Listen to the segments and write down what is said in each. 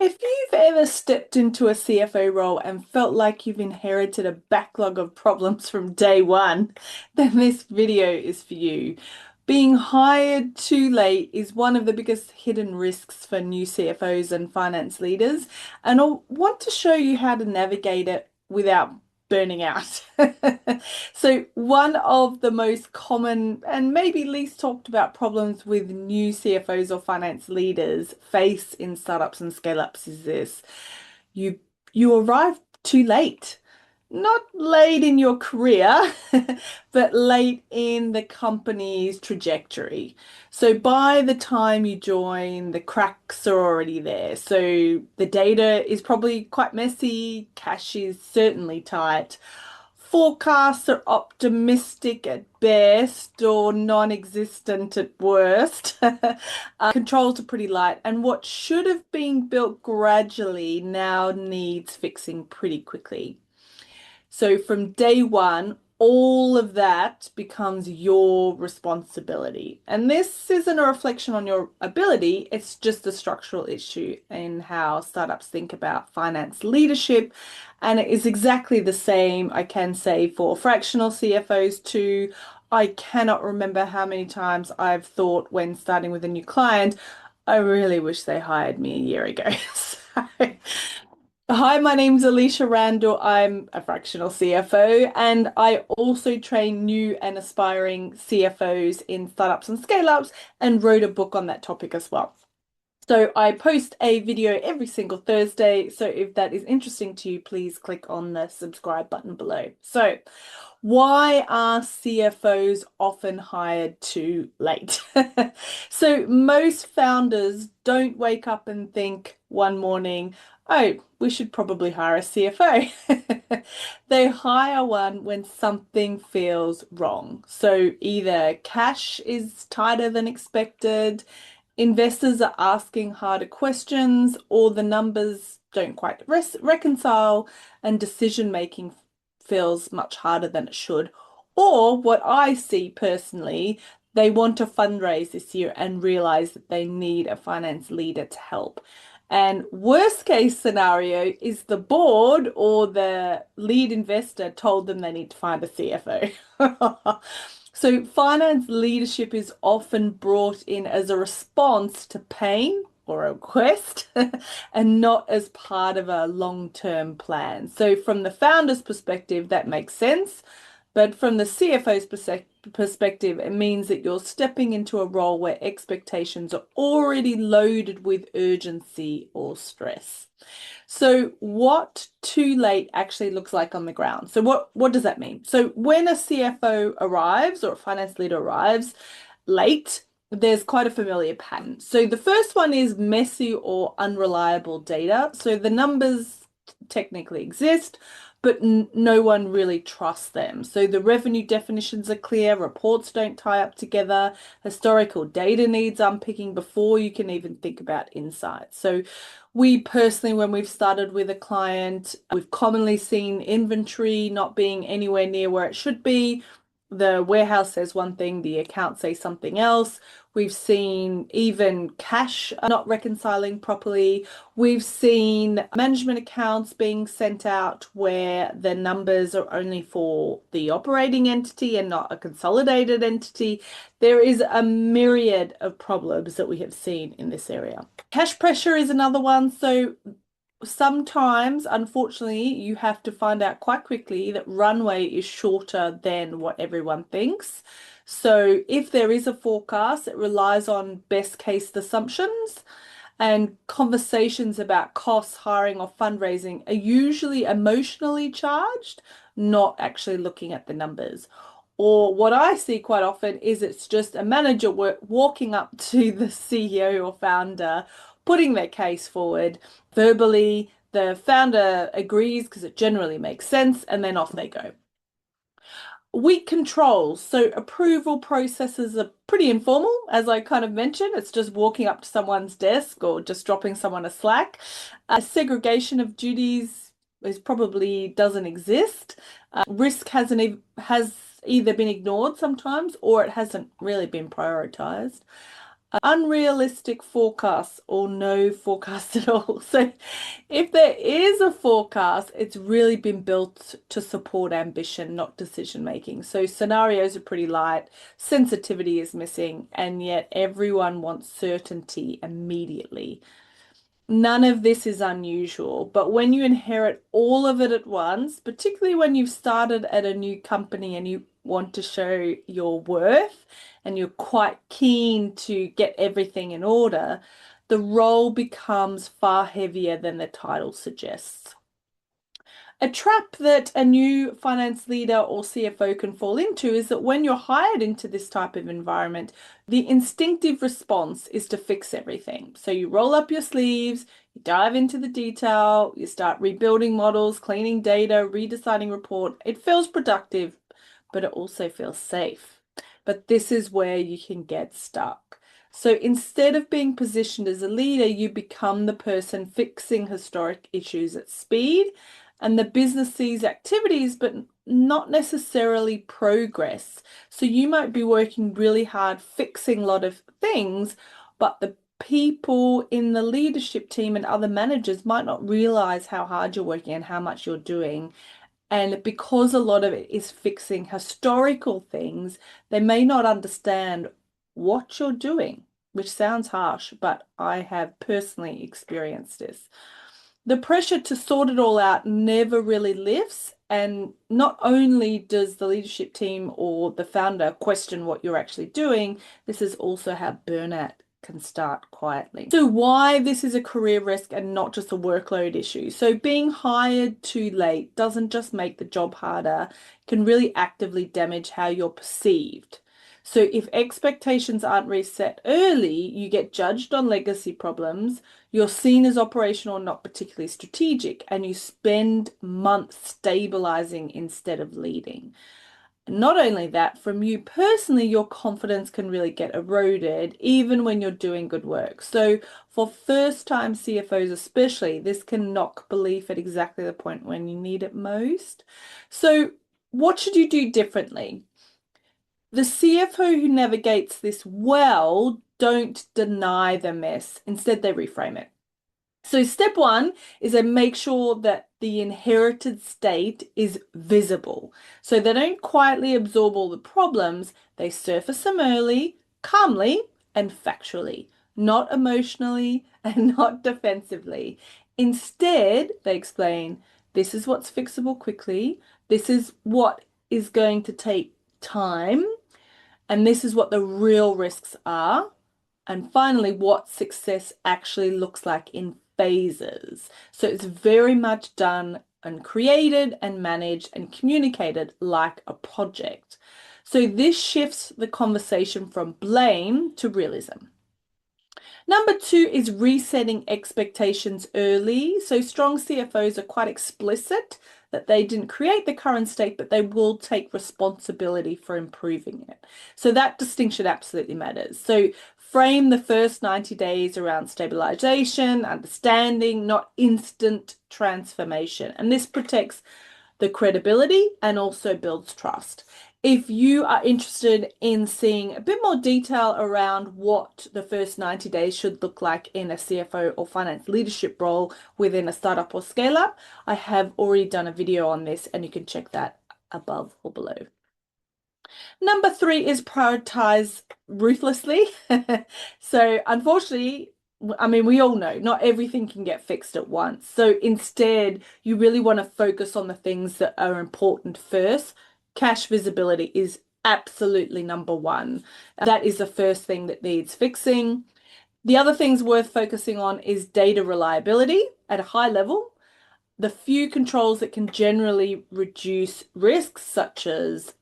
If you've ever stepped into a CFO role and felt like you've inherited a backlog of problems from day one, then this video is for you. Being hired too late is one of the biggest hidden risks for new CFOs and finance leaders, and I want to show you how to navigate it without burning out. So, one of the most common and maybe least talked about problems with new CFOs or finance leaders face in startups and scale-ups is this. You you arrive too late. Not late in your career, but late in the company's trajectory. So by the time you join, the cracks are already there. So the data is probably quite messy, cash is certainly tight. Forecasts are optimistic at best or non-existent at worst. Controls are pretty light, and what should have been built gradually now needs fixing pretty quickly. So from day one, all of that becomes your responsibility. And this isn't a reflection on your ability, it's just a structural issue in how startups think about finance leadership. And it is exactly the same, I can say, for fractional CFOs too. I cannot remember how many times I've thought when starting with a new client, I really wish they hired me a year ago. So hi, my name's Alysha Randall. I'm a fractional CFO, and I also train new and aspiring CFOs in startups and scale-ups and wrote a book on that topic as well. So I post a video every single Thursday. So if that is interesting to you, please click on the subscribe button below. So why are CFOs often hired too late? So most founders don't wake up and think one morning, oh, we should probably hire a CFO. They hire one when something feels wrong. So either cash is tighter than expected, investors are asking harder questions, or the numbers don't quite reconcile, and decision making feels much harder than it should. Or what I see personally, they want to fundraise this year and realize that they need a finance leader to help. And worst case scenario is the board or the lead investor told them they need to find a CFO. So finance leadership is often brought in as a response to pain or a request and not as part of a long-term plan. So from the founder's perspective, that makes sense. But from the CFO's perspective, it means that you're stepping into a role where expectations are already loaded with urgency or stress. So what too late actually looks like on the ground. So what does that mean? So when a CFO arrives or a finance leader arrives late, there's quite a familiar pattern. So the first one is messy or unreliable data. So the numbers technically exist, but no one really trusts them. So the revenue definitions are clear, reports don't tie up together, historical data needs unpicking before you can even think about insights. So we personally, when we've started with a client, we've commonly seen inventory not being anywhere near where it should be. The warehouse says one thing, the accounts say something else. We've seen even cash not reconciling properly. We've seen management accounts being sent out where the numbers are only for the operating entity and not a consolidated entity. There is a myriad of problems that we have seen in this area. Cash pressure is another one. So sometimes, unfortunately, you have to find out quite quickly that runway is shorter than what everyone thinks. So if there is a forecast, it relies on best case assumptions, and conversations about costs, hiring, or fundraising are usually emotionally charged, not actually looking at the numbers. Or what I see quite often is it's just a manager walking up to the CEO or founder, putting their case forward verbally. The founder agrees because it generally makes sense, and then off they go. Weak controls. So approval processes are pretty informal, as I kind of mentioned. It's just walking up to someone's desk or just dropping someone a slack. Segregation of duties is probably doesn't exist. Risk has either been ignored sometimes or it hasn't really been prioritized. unrealistic forecasts or no forecast at all. So if there is a forecast, it's really been built to support ambition, not decision making. So scenarios are pretty light, sensitivity is missing, and yet everyone wants certainty immediately. None of this is unusual, but when you inherit all of it at once, particularly when you've started at a new company and you want to show your worth and you're quite keen to get everything in order, the role becomes far heavier than the title suggests. A trap that a new finance leader or CFO can fall into is that when you're hired into this type of environment, the instinctive response is to fix everything. So you roll up your sleeves, you dive into the detail, you start rebuilding models, cleaning data, redesigning report. It feels productive, but it also feels safe. But this is where you can get stuck. So instead of being positioned as a leader, you become the person fixing historic issues at speed, and the business sees activities, but not necessarily progress. So you might be working really hard fixing a lot of things, but the people in the leadership team and other managers might not realize how hard you're working and how much you're doing. And because a lot of it is fixing historical things, they may not understand what you're doing, which sounds harsh, but I have personally experienced this. The pressure to sort it all out never really lifts. And not only does the leadership team or the founder question what you're actually doing, this is also how burnout can start quietly. So why this is a career risk and not just a workload issue. So being hired too late doesn't just make the job harder, it can really actively damage how you're perceived. So if expectations aren't reset early, you get judged on legacy problems, you're seen as operational, not particularly strategic, and you spend months stabilizing instead of leading. Not only that, from you personally, your confidence can really get eroded even when you're doing good work. So for first-time CFOs especially, this can knock belief at exactly the point when you need it most. So what should you do differently? The CFO who navigates this well don't deny the mess. Instead, they reframe it. So step one is they make sure that the inherited state is visible. So they don't quietly absorb all the problems, they surface them early, calmly, and factually, not emotionally and not defensively. Instead, they explain, this is what's fixable quickly, this is what is going to take time, and this is what the real risks are. And finally, what success actually looks like in phases. So it's very much done and created and managed and communicated like a project. So this shifts the conversation from blame to realism. Number two is resetting expectations early. So strong CFOs are quite explicit that they didn't create the current state, but they will take responsibility for improving it. So that distinction absolutely matters. So frame the first 90 days around stabilization, understanding, not instant transformation. And this protects the credibility and also builds trust. If you are interested in seeing a bit more detail around what the first 90 days should look like in a CFO or finance leadership role within a startup or scale up, I have already done a video on this and you can check that above or below. Number three is prioritize ruthlessly. So unfortunately, I mean, we all know not everything can get fixed at once. So instead, you really want to focus on the things that are important first. Cash visibility is absolutely number one. That is the first thing that needs fixing. The other things worth focusing on is data reliability at a high level. The few controls that can generally reduce risks, such as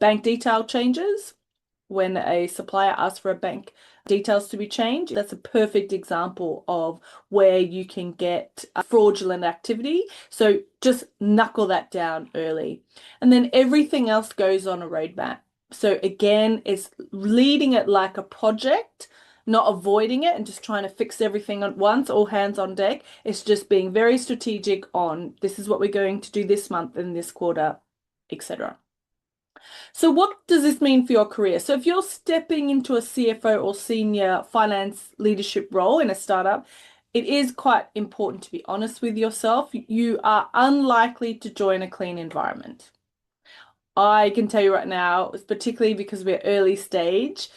bank detail changes, when a supplier asks for a bank details to be changed. That's a perfect example of where you can get fraudulent activity. So just knuckle that down early. And then everything else goes on a roadmap. So again, it's leading it like a project, not avoiding it and just trying to fix everything at once, all hands on deck. It's just being very strategic on this is what we're going to do this month and this quarter, etc. So what does this mean for your career? So if you're stepping into a CFO or senior finance leadership role in a startup, it is quite important to be honest with yourself. You are unlikely to join a clean environment. I can tell you right now, particularly because we're early stage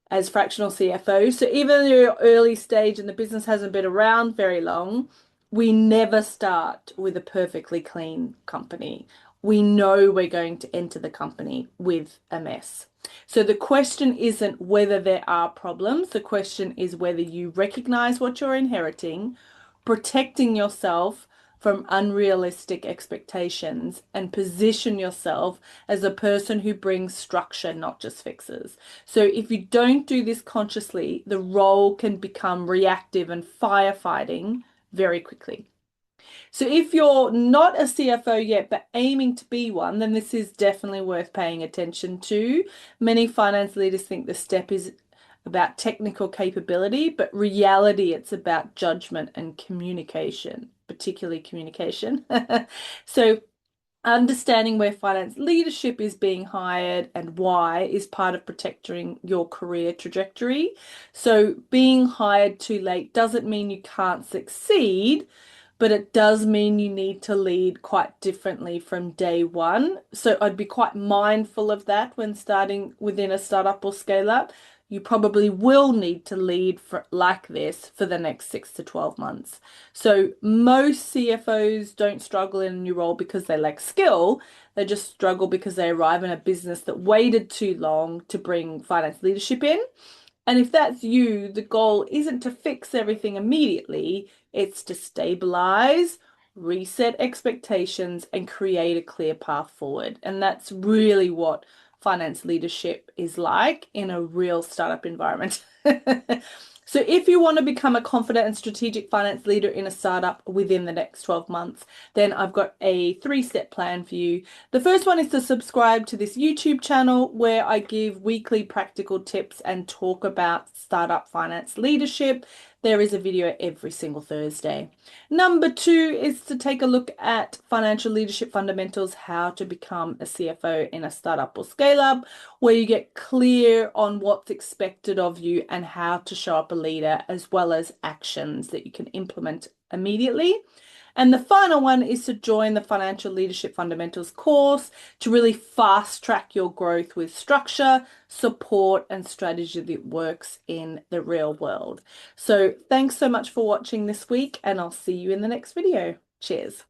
as fractional CFO. So even though you're early stage and the business hasn't been around very long, we never start with a perfectly clean company. We know we're going to enter the company with a mess. So the question isn't whether there are problems. The question is whether you recognize what you're inheriting, protecting yourself from unrealistic expectations, and position yourself as a person who brings structure, not just fixes. So if you don't do this consciously, the role can become reactive and firefighting very quickly. So if you're not a CFO yet, but aiming to be one, then this is definitely worth paying attention to. Many finance leaders think the step is about technical capability, but reality, it's about judgment and communication, particularly communication. So understanding where finance leadership is being hired and why is part of protecting your career trajectory. So being hired too late doesn't mean you can't succeed, but it does mean you need to lead quite differently from day one. So I'd be quite mindful of that when starting within a startup or scale up. You probably will need to lead like this for the next 6 to 12 months. So most CFOs don't struggle in a new role because they lack skill. They just struggle because they arrive in a business that waited too long to bring finance leadership in. And if that's you, the goal isn't to fix everything immediately, it's to stabilize, reset expectations, and create a clear path forward. And that's really what finance leadership is like in a real startup environment. So if you want to become a confident and strategic finance leader in a startup within the next 12 months, then I've got a 3-step plan for you. The first one is to subscribe to this YouTube channel where I give weekly practical tips and talk about startup finance leadership. There is a video every single Thursday. Number 2 is to take a look at financial leadership fundamentals, how to become a CFO in a startup or scale up, where you get clear on what's expected of you and how to show up a leader, as well as actions that you can implement immediately. And the final one is to join the Financial Leadership Fundamentals course to really fast track your growth with structure, support, and strategy that works in the real world. So thanks so much for watching this week, and I'll see you in the next video. Cheers.